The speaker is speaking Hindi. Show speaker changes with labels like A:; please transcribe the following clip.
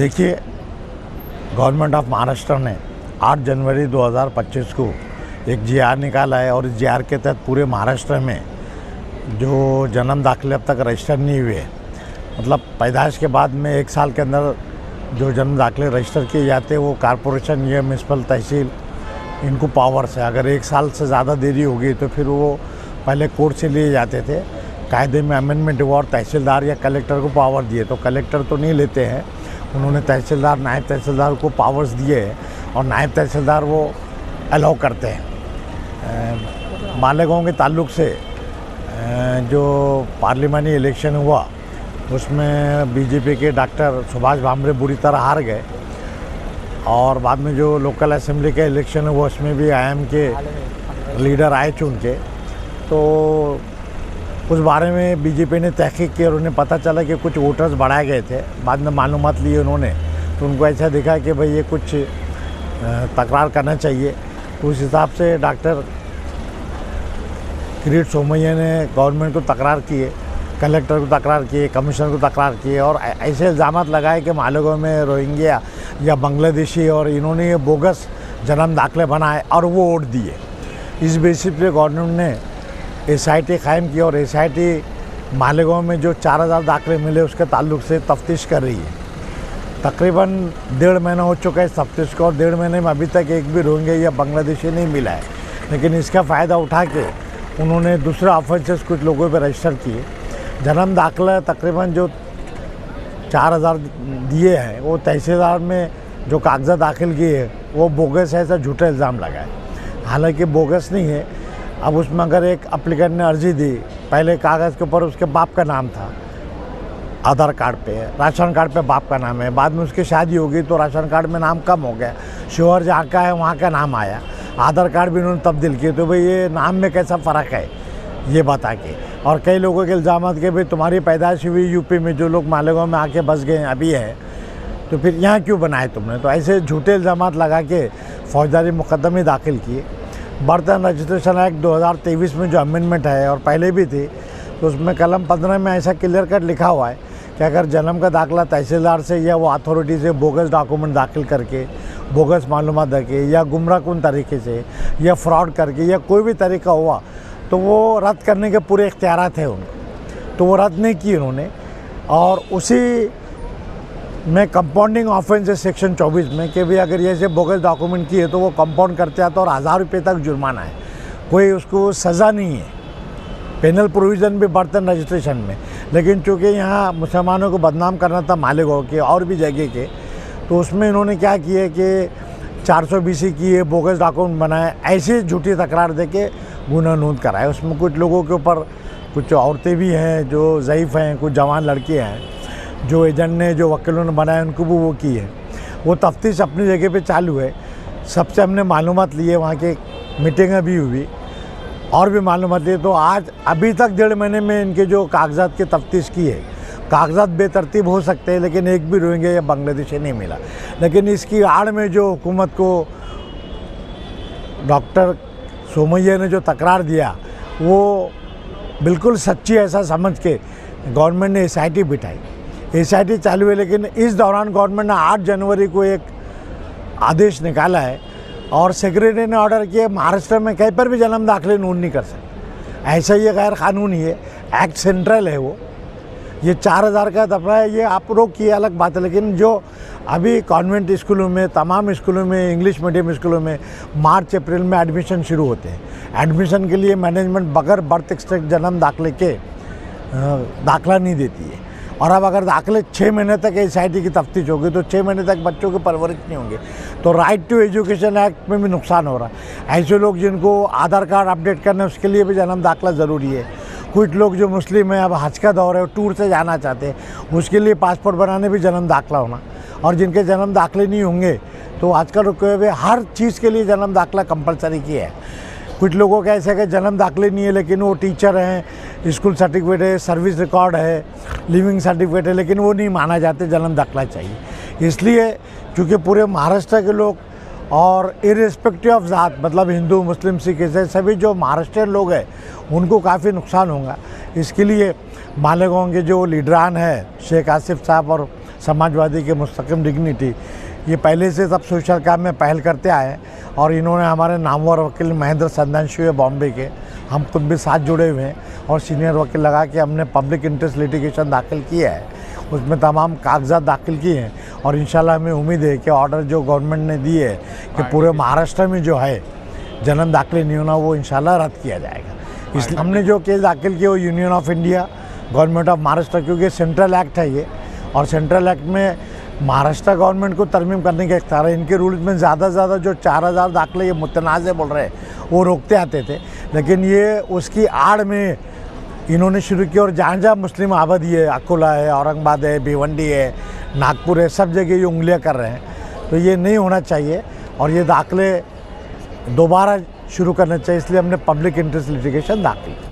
A: देखिए, गवर्नमेंट ऑफ महाराष्ट्र ने 8 जनवरी 2025 को एक जीआर निकाला है और इस जीआर के तहत पूरे महाराष्ट्र में जो जन्म दाखिले अब तक रजिस्टर नहीं हुए, मतलब पैदाइश के बाद में 1 साल के अंदर जो जन्म दाखिले रजिस्टर किए जाते हैं वो कॉरपोरेशन या म्यूनसिपल तहसील इनको पावर्स है। अगर 1 साल से ज़्यादा देरी होगी तो फिर वो पहले कोर्ट से लिए जाते थे, कायदे में अमेंडमेंट हुआ और तहसीलदार या कलेक्टर को पावर दिए। तो कलेक्टर तो नहीं लेते हैं, उन्होंने तहसीलदार नायब तहसीलदार को पावर्स दिए हैं और नायब तहसीलदार वो अलाउ करते हैं। मालेगांव के ताल्लुक से जो पार्लियामानी इलेक्शन हुआ उसमें बीजेपी के डॉक्टर सुभाष भामरे बुरी तरह हार गए और बाद में जो लोकल असेंबली का इलेक्शन हुआ उसमें भी आईएम के लीडर आए चुन के। तो उस बारे में बीजेपी ने तहकीक की और उन्हें पता चला कि कुछ वोटर्स बढ़ाए गए थे। बाद में मालूमात लिए उन्होंने तो उनको ऐसा दिखा कि भाई ये कुछ तकरार करना चाहिए। उस हिसाब से डॉक्टर किरीट सोमैया ने गवर्नमेंट को तकरार किए, कलेक्टर को तकरार किए, कमिश्नर को तकरार किए और ऐसे इल्ज़ाम लगाए कि मालेगांव में रोहिंग्या या बांग्लादेशी और इन्होंने ये बोगस जन्म दाखिले बनाए और वो वोट दिए। इस बेसिस पे गवर्नमेंट ने SIT कायम की और SIT मालेगांव में जो 4000 दाखिले मिले उसके ताल्लुक से तफ्तीश कर रही है। तकरीबन 1.5 महीना हो चुका है इस तफ्तीश को और 1.5 महीने में अभी तक एक भी रोहिंग्या या बांग्लादेशी नहीं मिला है। लेकिन इसका फ़ायदा उठा के उन्होंने दूसरे ऑफेंसेस कुछ लोगों पर रजिस्टर किए। जन्म दाखिला तकरीबन जो 4000 दिए हैं वो तहसीलदार में जो कागज़ात दाखिल किए हैं वो बोगस है, ऐसा झूठा इल्ज़ाम लगा है। हालांकि बोगस नहीं है। अब उसमें अगर एक एप्लीकेंट ने अर्जी दी, पहले कागज़ के ऊपर उसके बाप का नाम था, आधार कार्ड पे, राशन कार्ड पे बाप का नाम है, बाद में उसकी शादी हो गई तो राशन कार्ड में नाम कम हो गया, शोहर जहाँ का है वहाँ का नाम आया, आधार कार्ड भी उन्होंने तब्दील किए। तो भाई ये नाम में कैसा फ़र्क है ये बता के। और कई लोगों के इल्ज़ाम कि भाई तुम्हारी पैदाइश हुई यूपी में, जो लोग मालेगांव में आके बस गए अभी है, तो फिर यहाँ क्यों बनाए तुमने। तो ऐसे झूठे इल्ज़ाम लगा के फौजदारी मुकदमे दाखिल किए। बर्तन रजिस्ट्रेशन एक्ट 2023 में जो अमेंडमेंट है और पहले भी थी तो उसमें कलम 15 में ऐसा क्लियर कट लिखा हुआ है कि अगर जन्म का दाखिला तहसीलदार से या वो अथॉरिटी से बोगस डॉक्यूमेंट दाखिल करके, बोगस मालूमात देके या गुमराहकुन तरीके से या फ्रॉड करके या कोई भी तरीका हुआ तो वो रद्द करने के पूरे इख्तियारात हैं उनको। तो वो रद्द नहीं किए उन्होंने और उसी में कंपाउंडिंग ऑफेंस है सेक्शन 24 में कि भाई अगर ये से बोगस डॉक्यूमेंट किए तो वो कंपाउंड करते हैं तो और 1000 रुपये तक जुर्माना है, कोई उसको सज़ा नहीं है। पेनल प्रोविज़न भी बर्तन रजिस्ट्रेशन में। लेकिन चूँकि यहाँ मुसलमानों को बदनाम करना था मालेगांव के और भी जगह के, तो उसमें इन्होंने क्या किए कि 420 किए, बोगस डॉक्यूमेंट बनाए, ऐसी झूठी तकरार दे के गुनाह नोंद कराए। उसमें कुछ लोगों के ऊपर, कुछ औरतें भी हैं जो ज़ईफ़ हैं, कुछ जवान लड़कियाँ हैं, जो एजेंट ने, जो वकीलों ने बनाए उनको भी वो की है। वो तफ्तीश अपनी जगह पे चालू है। सबसे हमने मालूमात लिए, वहाँ के मीटिंगें भी हुई और भी मालूमात लिए। तो आज अभी तक 1.5 महीने में इनके जो कागजात की तफ्तीश की है, कागजात बेतरतीब हो सकते हैं लेकिन एक भी रोहिंग्या या बांग्लादेशी नहीं मिला। लेकिन इसकी आड़ में जो हुकूमत को डॉक्टर सोमैया ने जो तकरार दिया वो बिल्कुल सच्ची ऐसा समझ के गवर्नमेंट ने SIT बिठाई, SIT चालू है। लेकिन इस दौरान गवर्नमेंट ने 8 जनवरी को एक आदेश निकाला है और सेक्रेटरी ने ऑर्डर किया महाराष्ट्र में कहीं पर भी जन्म दाखिले नोंद नहीं कर सकते। ऐसा ये गैर कानूनी है, एक्ट सेंट्रल है वो। ये 4000 का दफा है, ये आप रोक किए अलग बात है। लेकिन जो अभी कॉन्वेंट स्कूलों में, तमाम स्कूलों में, इंग्लिश मीडियम स्कूलों में मार्च अप्रैल में एडमिशन शुरू होते हैं। एडमिशन के लिए मैनेजमेंट बगैर बर्थ एक्सट्रैक्ट जन्म दाखिले के दाखिला नहीं देती है। और अब अगर दाखिले 6 महीने तक SIT की तफ्तीश होगी तो 6 महीने तक बच्चों की परवरिश नहीं होंगे। तो राइट टू एजुकेशन एक्ट में भी नुकसान हो रहा है। ऐसे लोग जिनको आधार कार्ड अपडेट करना है उसके लिए भी जन्म दाखिला ज़रूरी है। कुछ लोग जो मुस्लिम हैं, अब हज का दौर है, टूर से जाना चाहते हैं, उसके लिए पासपोर्ट बनाने भी जन्म दाखिला होना। और जिनके जन्म दाखिले नहीं होंगे तो आजकल रुके हुए हर चीज़ के लिए जन्म दाखिला कंपलसरी किया है। कुछ लोगों का ऐसा है कि जन्म दाखिले नहीं है लेकिन वो टीचर हैं, स्कूल सर्टिफिकेट है, सर्विस रिकॉर्ड है, लिविंग सर्टिफिकेट है, लेकिन वो नहीं माना जाते, जन्म दाखिला चाहिए। इसलिए चूँकि पूरे महाराष्ट्र के लोग और इर्रेस्पेक्टिव ऑफ ज़ात, मतलब हिंदू, मुस्लिम, सिख, ईसाई, सभी जो महाराष्ट्रियन लोग हैं उनको काफ़ी नुकसान होगा। इसके लिए मालेगांव के जो लीडरान है शेख आसिफ साहब और समाजवादी के मुस्तकिम डिग्निटी, ये पहले से सब सोशल काम में पहल करते आए हैं। और इन्होंने हमारे नामवर वकील महेंद्र संधांशु है बॉम्बे के, हम खुद भी साथ जुड़े हुए हैं और सीनियर वकील लगा के हमने पब्लिक इंटरेस्ट लिटिगेशन दाखिल किया है, उसमें तमाम कागजात दाखिल किए हैं। और इंशाल्लाह हमें उम्मीद है कि ऑर्डर जो गवर्नमेंट ने दिए है कि पूरे महाराष्ट्र में जो है जन्म दाखिले नहीं होना, वो इंशाल्लाह रद्द किया जाएगा। इसलिए हमने जो केस दाखिल किया वो union of India, government of Maharashtra, क्योंकि सेंट्रल एक्ट है ये, और सेंट्रल एक्ट में महाराष्ट्र गवर्नमेंट को तरमीम करने का इख्तियार है। इनके रूल्स में ज़्यादा से ज़्यादा जो 4000 दाखिले ये मुतनाज़ बोल रहे हैं वो रोकते आते थे, लेकिन ये उसकी आड़ में इन्होंने शुरू किया। और जहाँ जहाँ मुस्लिम आबादी है, अकोला है, औरंगाबाद है, भिवंडी है, नागपुर है, सब जगह ये उंगलियाँ कर रहे हैं। तो ये नहीं होना चाहिए और ये दाखिले दोबारा शुरू करने चाहिए, इसलिए हमने पब्लिक इंटरेस्ट लिटिगेशन दाखिल की।